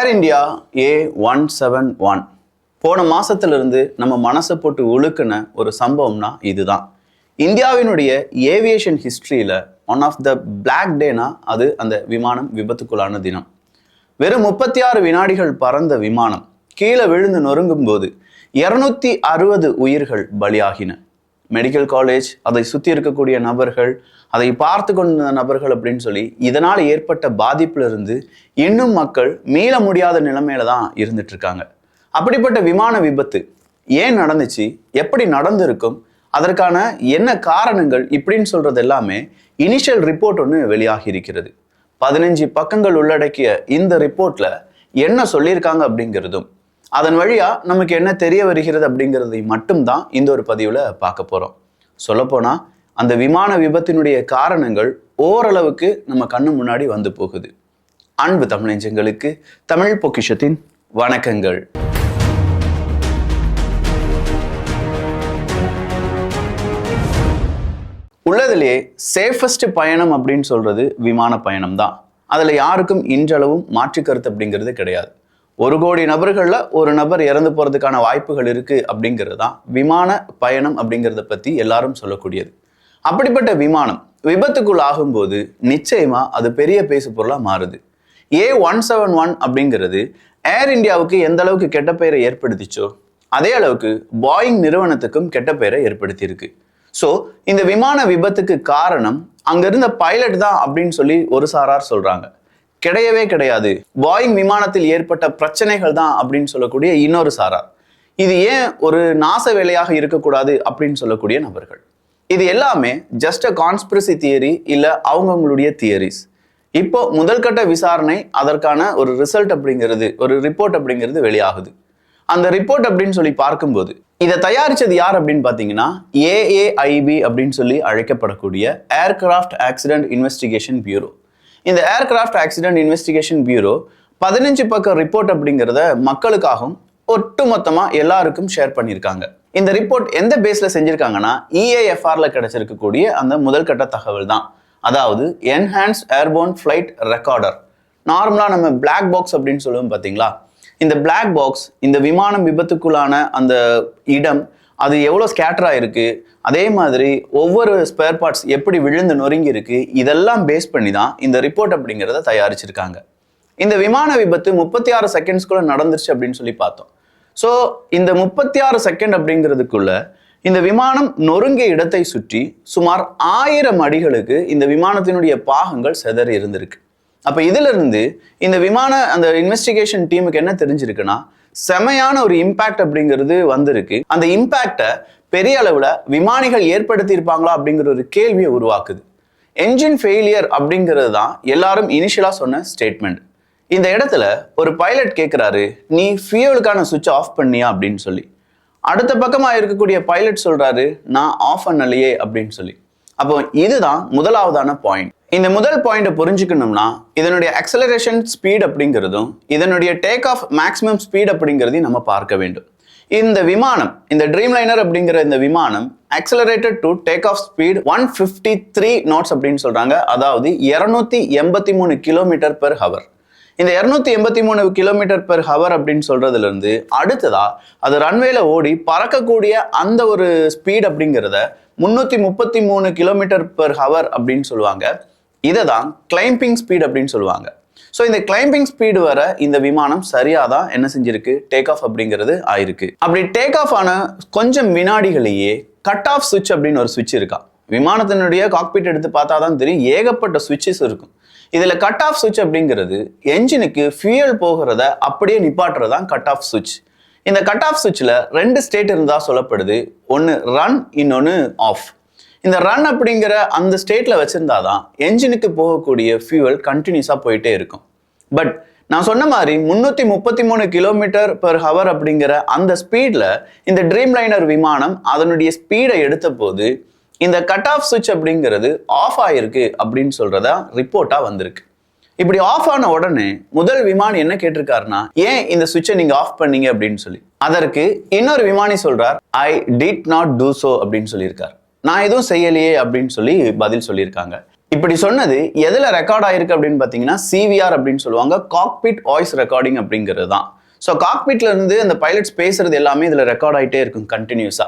ஏர் India A171 போன மாசத்திலிருந்து நம்ம மனசை போட்டு உழுக்குன ஒரு சம்பவம்னா இதுதான். இந்தியாவினுடைய ஏவியேஷன் ஹிஸ்டரியில ஒன் ஆஃப் த பிளாக் டேனா அது அந்த விமானம் விபத்துக்குள்ளான தினம். வெறும் 36 வினாடிகள் பறந்த விமானம் கீழே விழுந்து நொறுங்கும் போது 260 உயிர்கள் பலியாகின. மெடிக்கல் காலேஜ், அதை சுற்றி இருக்கக்கூடிய நபர்கள், அதை பார்த்து கொண்ட நபர்கள் அப்படின்னு சொல்லி இதனால் ஏற்பட்ட பாதிப்புல இருந்து இன்னும் மக்கள் மீள முடியாத நிலைமையில தான் இருந்துட்டு இருக்காங்க. அப்படிப்பட்ட விமான விபத்து ஏன் நடந்துச்சு, எப்படி நடந்திருக்கும், அதற்கான என்ன காரணங்கள் இப்படின்னு சொல்றது எல்லாமே இனிஷியல் ரிப்போர்ட் ஒன்று வெளியாகி இருக்கிறது. 15 பக்கங்கள் உள்ளடக்கிய இந்த ரிப்போர்ட்ல என்ன சொல்லியிருக்காங்க அப்படிங்கிறதும் அதன் வழியா நமக்கு என்ன தெரிய வருகிறது அப்படிங்கிறதை மட்டும்தான் இந்த ஒரு பதிவுல பார்க்க போறோம். சொல்லப்போனா அந்த விமான விபத்தினுடைய காரணங்கள் ஓரளவுக்கு நம்ம கண்ணு முன்னாடி வந்து போகுது. அன்பு தமிழஞ்சங்களுக்கு தமிழ் பொக்கிஷத்தின் வணக்கங்கள். உள்ளதிலேயே சேஃபஸ்ட் பயணம் அப்படின்னு சொல்றது விமான பயணம் தான். அதுல யாருக்கும் இன்றளவும் மாற்று கருத்து அப்படிங்கிறது கிடையாது. 1 கோடி நபர்கள்ல ஒரு நபர் இறந்து போறதுக்கான வாய்ப்புகள் இருக்கு அப்படிங்கிறது தான் விமான பயணம் அப்படிங்கிறத பத்தி எல்லாரும் சொல்லக்கூடியது. அப்படிப்பட்ட விமானம் விபத்துக்குள் ஆகும்போது நிச்சயமா அது பெரிய பேசு பொருளா மாறுது. A171 அப்படிங்கிறது ஏர் இந்தியாவுக்கு எந்த அளவுக்கு கெட்ட பெயரை ஏற்படுத்திச்சோ அதே அளவுக்கு பாயிங் நிறுவனத்துக்கும் கெட்ட பெயரை ஏற்படுத்தியிருக்கு. ஸோ இந்த விமான விபத்துக்கு காரணம் அங்க இருந்த பைலட் தான் அப்படின்னு சொல்லி ஒரு சாரார் சொல்றாங்க. கிடையவே கிடையாது, பாயிங் விமானத்தில் ஏற்பட்ட பிரச்சனைகள் தான் அப்படின்னு சொல்லக்கூடிய இன்னொரு சாரார். இது ஏன் ஒரு நாச வேலையாக இருக்கக்கூடாது அப்படின்னு சொல்லக்கூடிய நபர்கள். இது எல்லாமே ஜஸ்ட் அ கான்ஸ்பிரசி தியரி, இல்ல அவங்களுடைய தியரிஸ். இப்போ முதல் கட்ட விசாரணை, அதற்கான ஒரு ரிசல்ட் அப்படிங்கிறது, ஒரு ரிப்போர்ட் அப்படிங்கிறது வெளியாகுது. அந்த ரிப்போர்ட் அப்படின்னு சொல்லி பார்க்கும்போது இதை தயாரிச்சது யார் அப்படின்னு பார்த்தீங்கன்னா AAIB அப்படின்னு சொல்லி அழைக்கப்படக்கூடிய ஏர்கிராஃப்ட் ஆக்சிடென்ட் இன்வெஸ்டிகேஷன் பியூரோ. இந்த ஏர்கிராஃப்ட் ஆக்சிடென்ட் இன்வெஸ்டிகேஷன் பியூரோ 15 பக்க ரிப்போர்ட் அப்படிங்கிறத மக்களுக்காகவும் ஒட்டுமொத்தமா எல்லாருக்கும் ஷேர் பண்ணியிருக்காங்க. இந்த ரிப்போர்ட் எந்த பேஸ்ல செஞ்சிருக்காங்கன்னா EAFRல கிடைச்சிருக்கக்கூடிய அந்த முதல் கட்ட தகவல் தான். அதாவது என்ஹான்ஸ்ட் ஏர்போர்ன் ஃபிளைட் ரெக்கார்டர். நார்மலா நம்ம பிளாக் பாக்ஸ் அப்படின்னு சொல்லுவோம் பார்த்தீங்களா, இந்த பிளாக் பாக்ஸ் இந்த விமானம் விபத்துக்குள்ளான அந்த இடம் அது எவ்வளோ ஸ்கேட்டர் ஆயிருக்கு, அதே மாதிரி ஒவ்வொரு ஸ்பேர் பார்ட்ஸ் எப்படி விழுந்து நொறுங்கி இருக்கு, இதெல்லாம் பேஸ் பண்ணி தான் இந்த ரிப்போர்ட் அப்படிங்கிறத தயாரிச்சிருக்காங்க. இந்த விமான விபத்து 36 செகண்ட்ஸ்குள்ள நடந்துருச்சு அப்படின்னு சொல்லி பார்த்தோம். ஸோ இந்த 36 செகண்ட் அப்படிங்கிறதுக்குள்ள இந்த விமானம் நொறுங்கிய இடத்தை சுற்றி சுமார் 1000 அடிகளுக்கு இந்த விமானத்தினுடைய பாகங்கள் சிதறி இருந்திருக்கு. அப்ப இதுல இருந்து இந்த விமான அந்த இன்வெஸ்டிகேஷன் டீமுக்கு என்ன தெரிஞ்சிருக்குன்னா செமையான ஒரு இம்பாக்ட் அப்படிங்கிறது வந்திருக்கு. அந்த இம்பாக்டை பெரிய அளவுல விமானிகள் ஏற்படுத்தி இருப்பாங்களா அப்படிங்கிற ஒரு கேள்வியை உருவாக்குது. என்ஜின் ஃபெயிலியர் அப்படிங்கிறது தான் எல்லாரும் இனிஷியலா சொன்ன ஸ்டேட்மெண்ட். இந்த இடத்துல ஒரு பைலட் கேட்கிறாரு, நீ ஃபியூவலுக்கான சுவிட்ச் ஆஃப் பண்ணியா அப்படின்னு சொல்லி. அடுத்த பக்கமா இருக்கக்கூடிய பைலட் சொல்றாரு, நான் ஆஃப் பண்ணலையே அப்படின்னு சொல்லி. அப்போ இதுதான் முதலாவதான பாயிண்ட். இந்த முதல் பாயிண்ட்டை புரிஞ்சுக்கணும்னா இதனுடைய அக்சலரேஷன் ஸ்பீட் அப்படிங்கிறதும் இதனுடைய டேக் ஆஃப் மேக்ஸிமம் ஸ்பீட் அப்படிங்கிறதையும் நம்ம பார்க்க வேண்டும். இந்த விமானம், இந்த ட்ரீம் லைனர் அப்படிங்கிற இந்த விமானம் accelerated to take off speed 153 knots அப்படின்னு சொல்றாங்க. அதாவது 283 கிலோமீட்டர் பெர் ஹவர். இந்த 283 கிலோமீட்டர் பெர் ஹவர் அப்படின்னு சொல்றதுல இருந்து அடுத்ததா அது ரன்வேல ஓடி பறக்கக்கூடிய அந்த ஒரு ஸ்பீட் அப்படிங்கிறத 333 கிலோமீட்டர் பெர் ஹவர் அப்படின்னு சொல்லுவாங்க. இதை தான் கிளைம்பிங் ஸ்பீட் அப்படின்னு சொல்லுவாங்க. ஸோ இந்த கிளைம்பிங் ஸ்பீடு வர இந்த விமானம் சரியாதான் என்ன செஞ்சிருக்கு, டேக் ஆஃப் அப்படிங்கிறது ஆயிருக்கு. அப்படி டேக் ஆஃப் ஆன கொஞ்சம் வினாடிகளையே கட் ஆஃப் சுவிட்ச் அப்படின்னு ஒரு சுவிட்ச் இருக்கா. விமானத்தினுடைய காக்பிட் எடுத்து பார்த்தா தான் தெரியும், ஏகப்பட்ட சுவிட்சஸ் இருக்கும். இதுல கட் ஆஃப் சுவிட்ச் அப்படிங்கிறது என்ஜினுக்கு ஃபியூயல் போகிறத அப்படியே நிப்பாட்டுறதான் கட் ஆஃப் சுவிட்ச். இந்த கட் ஆஃப் சுவிட்ச்ல 2 ஸ்டேட் இருந்தா சொல்லப்படுது. ஒன்னு ரன், இன்னொன்னு ஆஃப். இந்த ரன் அப்படிங்கிற அந்த ஸ்டேட்ல வச்சிருந்தாதான் என்ஜினுக்கு போகக்கூடிய ஃபியூவல் கண்டினியூஸா போயிட்டே இருக்கும். பட் நான் சொன்ன மாதிரி 333 கிலோமீட்டர் பெர் ஹவர் அப்படிங்கிற அந்த ஸ்பீட்ல இந்த ட்ரீம் லைனர் விமானம் அதனுடைய ஸ்பீடை எடுத்த போது இந்த கட் ஆஃப் சுவிட்ச் அப்படிங்கிறது ஆஃப் ஆயிருக்கு அப்படின்னு சொல்றதா ரிப்போர்ட்டா வந்திருக்கு. இப்படி ஆஃப் ஆன உடனே முதல் விமானி என்ன கேட்டிருக்காருன்னா, ஏன் இந்த சுவிட்சை நீங்க ஆஃப் பண்ணீங்க அப்படின்னு சொல்லி. அதற்கு இன்னொரு விமானி சொல்றார், I did not do so அப்படின்னு சொல்லியிருக்காரு. நான் எதுவும் செய்யலையே அப்படின்னு சொல்லி பதில் சொல்லியிருக்காங்க. இப்படி சொன்னது எதுல ரெக்கார்ட் ஆயிருக்கு அப்படின்னு பாத்தீங்கன்னா சிவிஆர் அப்படின்னு சொல்லுவாங்க, காக்பிட் வாய்ஸ் ரெக்கார்டிங் அப்படிங்கிறது தான். ஸோ காக்பிட்ல இருந்து அந்த பைலட்ஸ் பேசுறது எல்லாமே இதுல ரெக்கார்ட் ஆகிட்டே இருக்கும் கண்டினியூஸா.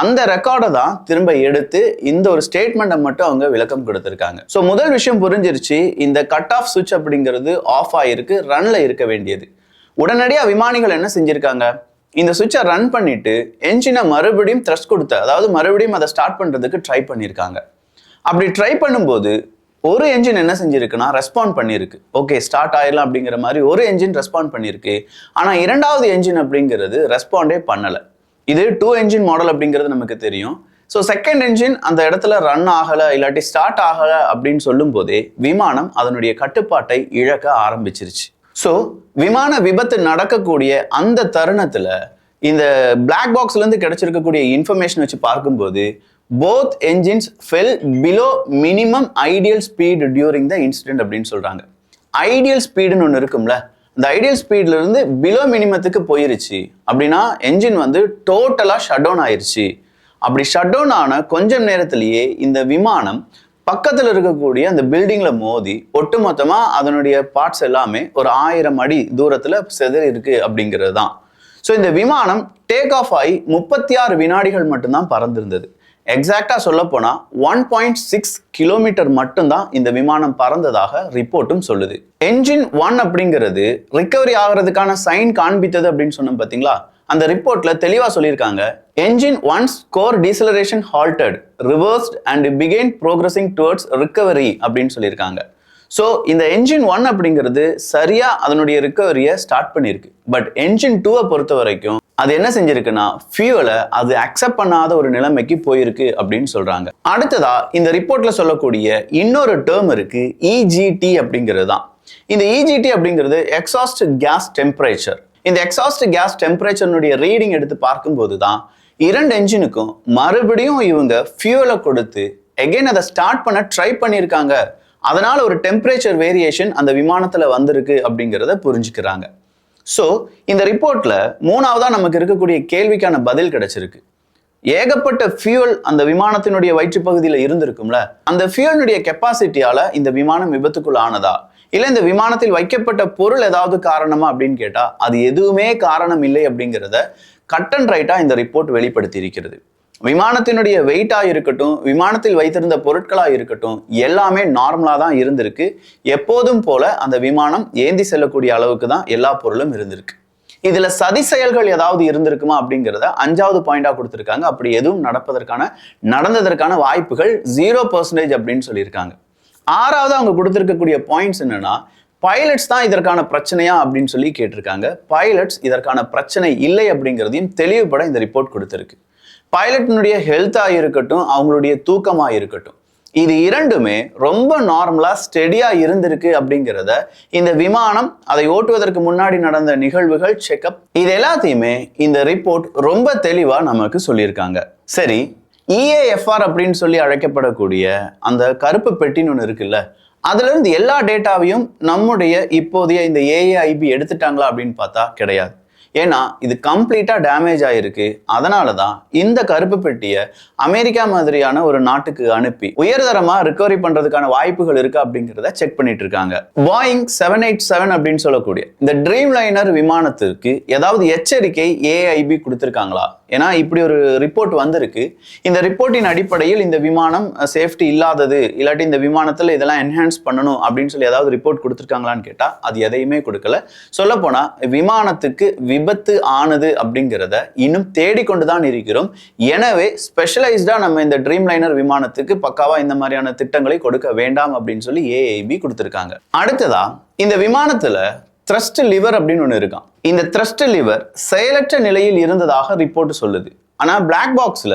அந்த ரெக்கார்டை தான் திரும்ப எடுத்து இந்த ஒரு ஸ்டேட்மெண்ட்டை மட்டும் அவங்க விளக்கம் கொடுத்துருக்காங்க. ஸோ முதல் விஷயம் புரிஞ்சிருச்சு, இந்த கட் ஆஃப் சுவிட்ச் அப்படிங்கிறது ஆஃப் ஆயிருக்கு, ரன்ல இருக்க வேண்டியது. உடனடியாக விமானிகள் என்ன செஞ்சிருக்காங்க, இந்த சுவிட்சை ரன் பண்ணிட்டு என்ஜினை மறுபடியும் த்ரஸ்ட் கொடுத்து, அதாவது மறுபடியும் அதை ஸ்டார்ட் பண்றதுக்கு ட்ரை பண்ணியிருக்காங்க. அப்படி ட்ரை பண்ணும்போது ஒரு என்ஜின் என்ன செஞ்சிருக்குன்னா ரெஸ்பாண்ட் பண்ணியிருக்கு, ஓகே ஸ்டார்ட் ஆயிடலாம் அப்படிங்கிற மாதிரி ஒரு என்ஜின் ரெஸ்பாண்ட் பண்ணியிருக்கு. ஆனால் இரண்டாவது என்ஜின் அப்படிங்கிறது ரெஸ்பாண்டே பண்ணலை. இது 2 என்ஜின் மாடல் அப்படிங்கிறது நமக்கு தெரியும். ஸோ செகண்ட் என்ஜின் அந்த இடத்துல ரன் ஆகலை இல்லாட்டி ஸ்டார்ட் ஆகலை அப்படின்னு சொல்லும் போதே விமானம் அதனுடைய கட்டுப்பாட்டை இழக்க ஆரம்பிச்சிருச்சு. ஸோ விமான விபத்து நடக்கக்கூடிய அந்த தருணத்துல இந்த பிளாக் பாக்ஸ்ல இருந்து கிடைச்சிருக்கக்கூடிய இன்ஃபர்மேஷன் வச்சு பார்க்கும்போது both engines fell below minimum ideal speed during the incident அப்படின்னு சொல்றாங்க. ஐடியல் ஸ்பீடுன்னு ஒன்று இருக்கும்ல, இந்த ஐடியல் ஸ்பீட்ல இருந்து பிலோ மினிமத்துக்கு போயிருச்சு அப்படின்னா என்ஜின் வந்து டோட்டலா ஷட் டவுன் ஆயிருச்சு. அப்படி ஷட் டவுன் ஆன கொஞ்சம் நேரத்திலேயே இந்த விமானம் பக்கத்துல இருக்கக்கூடிய அந்த பில்டிங்ல மோதி ஒட்டுமொத்தமா அதனுடைய பார்ட்ஸ் எல்லாமே ஒரு 1000 அடி தூரத்துல செதறி இருக்கு அப்படிங்கிறது தான். ஸோ இந்த விமானம் டேக் ஆஃப் ஆகி 36 வினாடிகள் மட்டும்தான் பறந்திருந்தது. எக்ஸாக்டா சொல்ல போனா 1.6 கிலோமீட்டர் மட்டும்தான் இந்த விமானம் பறந்ததாக ரிப்போர்ட்டும் சொல்லுது. என்ஜின் 1 அப்படிங்கிறது ரிகவரி ஆகிறதுக்கான சைன் காண்பித்தது அப்படின்னு சொன்னோம் பாத்தீங்களா, அந்த ரிப்போர்ட்ல தெளிவா சொல்லியிருக்காங்க, engine once core deceleration ஹால்டட் reversed and began progressing towards recovery அப்படின்னு சொல்லியிருக்காங்க. ஸோ இந்த என்ஜின் 1 அப்படிங்கிறது சரியா அதனுடைய ரிகவரியை ஸ்டார்ட் பண்ணியிருக்கு. பட் என்ஜின் 2 பொறுத்த வரைக்கும் அது என்ன செஞ்சிருக்குன்னா ஃபியூவலை அது அக்செப்ட் பண்ணாத ஒரு நிலைமைக்கு போயிருக்கு அப்படின்னு சொல்றாங்க. அடுத்ததா இந்த ரிப்போர்ட்ல சொல்லக்கூடிய இன்னொரு டேர்ம் இருக்கு, இஜிடி அப்படிங்கிறது தான். இந்த இஜிடி அப்படிங்கிறது எக்ஸாஸ்ட் கேஸ் டெம்பரேச்சர். இந்த எக்ஸாஸ்ட் கேஸ் டெம்பரேச்சருடைய ரீடிங் எடுத்து பார்க்கும்போது தான் இரண்டு என்ஜினுக்கும் மறுபடியும் இவங்க ஃபியூவலை கொடுத்து எகைன் அதை ஸ்டார்ட் பண்ண ட்ரை பண்ணியிருக்காங்க. அதனால ஒரு டெம்பரேச்சர் வேரியேஷன் அந்த விமானத்துல வந்திருக்கு அப்படிங்கிறத புரிஞ்சுக்கிறாங்க. ஸோ இந்த ரிப்போர்ட்ல மூணாவதா நமக்கு இருக்கக்கூடிய கேள்விக்கான பதில் கிடைச்சிருக்கு. ஏகப்பட்ட ஃபியூல் அந்த விமானத்தினுடைய வயிற்று பகுதியில இருந்திருக்கும்ல, அந்த ஃபியூலினுடைய கெப்பாசிட்டியால இந்த விமானம் விபத்துக்குள் ஆனதா, இல்ல இந்த விமானத்தில் வைக்கப்பட்ட பொருள் ஏதாவது காரணமா அப்படின்னு கேட்டா அது எதுவுமே காரணம் இல்லை அப்படிங்கிறத கட் அண்ட் ரைட்டா இந்த ரிப்போர்ட் வெளிப்படுத்தி இருக்கிறது. விமானத்தினுடைய வெயிட்டா இருக்கட்டும், விமானத்தில் வைத்திருந்த பொருட்களா இருக்கட்டும், எல்லாமே நார்மலா தான் இருந்திருக்கு. எப்போதும் போல அந்த விமானம் ஏந்தி செல்லக்கூடிய அளவுக்கு தான் எல்லா பொருளும் இருந்திருக்கு. இதுல சதி செயல்கள் ஏதாவது இருந்திருக்குமா அப்படிங்கிறத 5வது பாயிண்டா கொடுத்திருக்காங்க. அப்படி எதுவும் நடந்ததற்கான வாய்ப்புகள் 0% அப்படின்னு சொல்லியிருக்காங்க. 6வது அவங்க கொடுத்திருக்கக்கூடிய பாயிண்ட்ஸ் என்னன்னா, பைலட்ஸ் தான் இதற்கான பிரச்சனையா அப்படின்னு சொல்லி கேட்டிருக்காங்க. பைலட்ஸ் இதற்கான பிரச்சனை இல்லை அப்படிங்கிறதையும் தெளிவுபட இந்த ரிப்போர்ட் கொடுத்திருக்கு. பைலட்டினுடைய ஹெல்த்தா இருக்கட்டும், அவங்களுடைய தூக்கமா இருக்கட்டும், இது இரண்டுமே ரொம்ப நார்மலா ஸ்டெடியா இருந்திருக்கு அப்படிங்கிறத இந்த விமானம் அதை ஓட்டுவதற்கு முன்னாடி நடந்த நிகழ்வுகள், செக்அப், இது எல்லாத்தையுமே இந்த ரிப்போர்ட் ரொம்ப தெளிவா நமக்கு சொல்லியிருக்காங்க. சரி, EAFR அப்படின்னு சொல்லி அழைக்கப்படக்கூடிய அந்த கருப்பு பெட்டின்னு ஒன்று இருக்குல்ல, அதுல இருந்து எல்லா டேட்டாவையும் நம்முடைய இப்போதைய இந்த AAIB எடுத்துட்டாங்களா அப்படின்னு பார்த்தா கிடையாது. ஏன்னா இது கம்ப்ளீட்டா டேமேஜ் ஆயிருக்கு. அதனாலதான் இந்த கருப்பு பெட்டியை அமெரிக்கா மாதிரியான ஒரு நாட்டுக்கு அனுப்பி உயர்தரமா ரிகவரி பண்றதுக்கான வாய்ப்புகள் இருக்கு அப்படிங்கிறத செக் பண்ணிட்டு இருக்காங்க. Boeing 787 அப்படின்னு சொல்லக்கூடிய இந்த ட்ரீம் லைனர் விமானத்திற்கு ஏதாவது எச்சரிக்கை AAIB கொடுத்திருக்காங்களா? ஏன்னா இப்படி ஒரு ரிப்போர்ட் வந்திருக்கு. இந்த ரிப்போர்ட்டின் அடிப்படையில் இந்த விமானம் சேஃப்டி இல்லாதது, இல்லாட்டி இந்த விமானத்துல இதெல்லாம் என்ஹான்ஸ் பண்ணணும் அப்படின்னு சொல்லி ஏதாவது ரிப்போர்ட் கொடுத்திருக்காங்களான்னு கேட்டா அது எதையுமே கொடுக்கல. சொல்ல போனா விமானத்துக்கு விபத்து ஆனது அப்படிங்கிறத இன்னும் தேடிக்கொண்டுதான் இருக்கிறோம். எனவே ஸ்பெஷலைஸ்டா நம்ம இந்த ட்ரீம் லைனர் விமானத்துக்கு பக்காவா இந்த மாதிரியான திட்டங்களை கொடுக்க வேண்டாம் அப்படின்னு சொல்லி AAIB கொடுத்திருக்காங்க. அடுத்ததா இந்த விமானத்துல த்ரஸ்ட் லிவர் அப்படின்னு ஒன்று இருக்கான். இந்த த்ரஸ்ட் லிவர் செயலற்ற நிலையில் இருந்ததாக ரிப்போர்ட் சொல்லுது. ஆனா பிளாக் பாக்ஸ்ல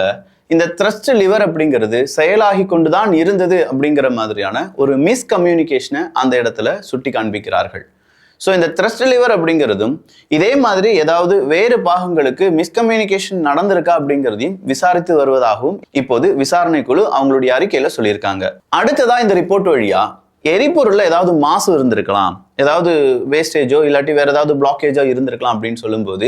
இந்த த்ரஸ்ட் லிவர் அப்படிங்கிறது செயலாகி கொண்டுதான் இருந்தது அப்படிங்கிற மாதிரியான ஒரு மிஸ்கம்யூனிகேஷனை அந்த இடத்துல சுட்டி காண்பிக்கிறார்கள். ஸோ இந்த த்ரஸ்ட் லிவர் அப்படிங்கிறதும் இதே மாதிரி ஏதாவது வேறு பாகங்களுக்கு மிஸ்கம்யூனிகேஷன் நடந்திருக்கா அப்படிங்கிறதையும் விசாரித்து வருவதாகவும் இப்போது விசாரணை குழு அவங்களுடைய அறிக்கையில சொல்லியிருக்காங்க. அடுத்ததா இந்த ரிப்போர்ட் வழியா எரிபொருள்ல ஏதாவது மாசு இருந்திருக்கலாம், ஏதாவது வேஸ்டேஜோ இல்லாட்டி வேற ஏதாவது பிளாக்கேஜோ இருந்திருக்கலாம் அப்படின்னு சொல்லும்போது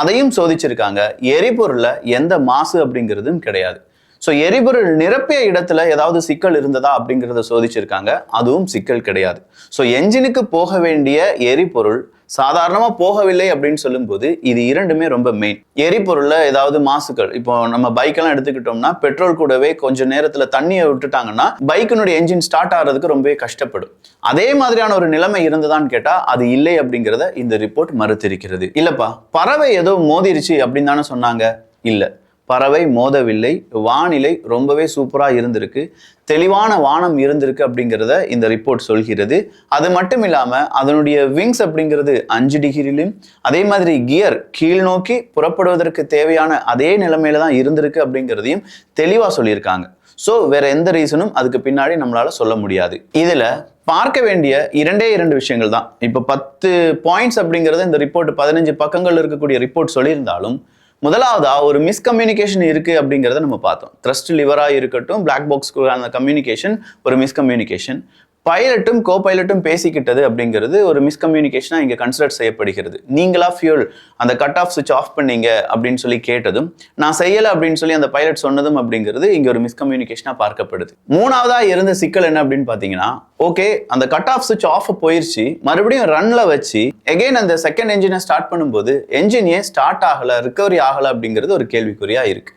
அதையும் சோதிச்சிருக்காங்க. எரிபொருள்ல எந்த மாசு அப்படிங்கிறதும் கிடையாது. ஸோ எரிபொருள் நிரப்பிய இடத்துல ஏதாவது சிக்கல் இருந்ததா அப்படிங்கிறத சோதிச்சிருக்காங்க, அதுவும் சிக்கல் கிடையாது. ஸோ என்ஜினுக்கு போக வேண்டிய எரிபொருள் சாதாரணமா போகவில்லை அப்படின்னு சொல்லும்போது இது இரண்டுமே ரொம்ப மெயின். எரிபொருள்ல ஏதாவது மாசுக்கள், இப்போ நம்ம பைக்கெல்லாம் எடுத்துக்கிட்டோம்னா பெட்ரோல் கூடவே கொஞ்சம் நேரத்துல தண்ணியை விட்டுட்டாங்கன்னா பைக்கினுடைய என்ஜின் ஸ்டார்ட் ஆகிறதுக்கு ரொம்பவே கஷ்டப்படும். அதே மாதிரியான ஒரு நிலைமை இருந்ததான்னு கேட்டா அது இல்லை அப்படிங்கிறத இந்த ரிப்போர்ட் மறுத்திருக்கிறது. இல்லப்பா பறவை ஏதோ மோதிருச்சு அப்படின்னு தானே சொன்னாங்க, இல்ல பறவை மோதவில்லை. வானிலை ரொம்பவே சூப்பரா இருந்திருக்கு, தெளிவான வானம் இருந்திருக்கு அப்படிங்கிறத இந்த ரிப்போர்ட் சொல்கிறது. அது மட்டும் இல்லாம அதனுடைய விங்ஸ் அப்படிங்கிறது 5 டிகிரிலும், அதே மாதிரி கியர் கீழ் நோக்கி புறப்படுவதற்கு தேவையான அதே நிலைமையில தான் இருந்திருக்கு அப்படிங்கிறதையும் தெளிவா சொல்லியிருக்காங்க. ஸோ வேற எந்த ரீசனும் அதுக்கு பின்னாடி நம்மளால சொல்ல முடியாது. இதுல பார்க்க வேண்டிய 2 விஷயங்கள் தான். இப்போ 10 பாயிண்ட்ஸ் அப்படிங்கிறத இந்த ரிப்போர்ட் 15 பக்கங்கள் இருக்கக்கூடிய ரிப்போர்ட் சொல்லியிருந்தாலும் முதலாவதா ஒரு மிஸ்கம்யூனிகேஷன் இருக்கு அப்படிங்கிறத நம்ம பார்த்தோம். த்ரஸ்ட் லிவரா இருக்கட்டும், பிளாக் பாக்ஸ்க்குள்ள கம்யூனிகேஷன் ஒரு மிஸ்கம்யூனிகேஷன். பைலட்டும் கோ பைலட்டும் பேசிக்கிட்டது அப்படிங்கிறது ஒரு மிஸ்கம்யூனிகேஷனா இங்க கன்சிடர் செய்யப்படுகிறது. நீங்களா ஃபியூல் அந்த கட் ஆஃப் சுவிட்ச் ஆஃப் பண்ணீங்க அப்படின்னு சொல்லி கேட்டதும் நான் செய்யலை அப்படின்னு சொல்லி அந்த பைலட் சொன்னதும் அப்படிங்கிறது இங்க ஒரு மிஸ்கம்யூனிகேஷனா பார்க்கப்படுது. மூணாவதா இருந்த சிக்கல் என்ன அப்படின்னு பாத்தீங்கன்னா, ஓகே அந்த கட் ஆஃப் சுவிட்ச் ஆஃப் போயிருச்சு, மறுபடியும் ரன்ல வச்சு எகைன் அந்த செகண்ட் என்ஜினை ஸ்டார்ட் பண்ணும்போது என்ஜின் ஏன் ஸ்டார்ட் ஆகல, ரிகவரி ஆகல அப்படிங்கிறது ஒரு கேள்விக்குறியா இருக்கு.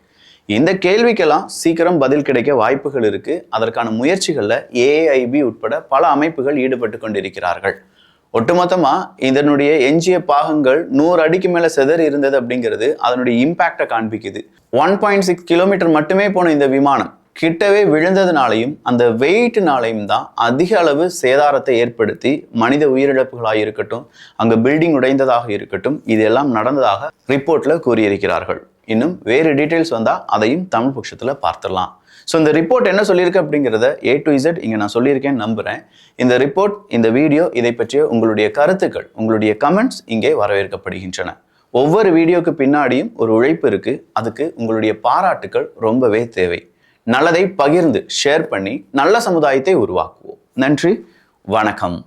இந்த கேள்விக்கெல்லாம் சீக்கிரம் பதில் கிடைக்க வாய்ப்புகள் இருக்கு. அதற்கான முயற்சிகள்ல AAIB உட்பட பல அமைப்புகள் ஈடுபட்டு கொண்டிருக்கிறார்கள். ஒட்டுமொத்தமா இதனுடைய எஞ்சிய பாகங்கள் 100 அடிக்கு மேல செதறி இருந்தது அப்படிங்கிறது அதனுடைய இம்பாக்டை காண்பிக்குது. 1.6 கிலோமீட்டர் மட்டுமே போன இந்த விமானம் கிட்டவே விழுந்ததுனாலையும் அந்த வெயிட்னாலையும் தான் அதிக அளவு சேதாரத்தை ஏற்படுத்தி மனித உயிரிழப்புகளாக இருக்கட்டும், அங்க பில்டிங் உடைந்ததாக இருக்கட்டும், இதெல்லாம் நடந்ததாக ரிப்போர்ட்ல கூறியிருக்கிறார்கள். இன்னும் வேறு டீட்டெயில்ஸ் வந்தா அதையும் தமிழ் பட்சத்துல பார்த்துடலாம். ஸோ இந்த ரிப்போர்ட் என்ன சொல்லியிருக்கு அப்படிங்கிறத A to Z இங்க நான் சொல்லியிருக்கேன்னு நம்புறேன். இந்த ரிப்போர்ட், இந்த வீடியோ, இதை பற்றிய உங்களுடைய கருத்துக்கள், உங்களுடைய கமெண்ட்ஸ் இங்கே வரவேற்கப்படுகின்றன. ஒவ்வொரு வீடியோக்கு பின்னாடியும் ஒரு உழைப்பு இருக்கு, அதுக்கு உங்களுடைய பாராட்டுக்கள் ரொம்பவே தேவை. நல்லதை பகிர்ந்து ஷேர் பண்ணி நல்ல சமுதாயத்தை உருவாக்குவோம். நன்றி, வணக்கம்.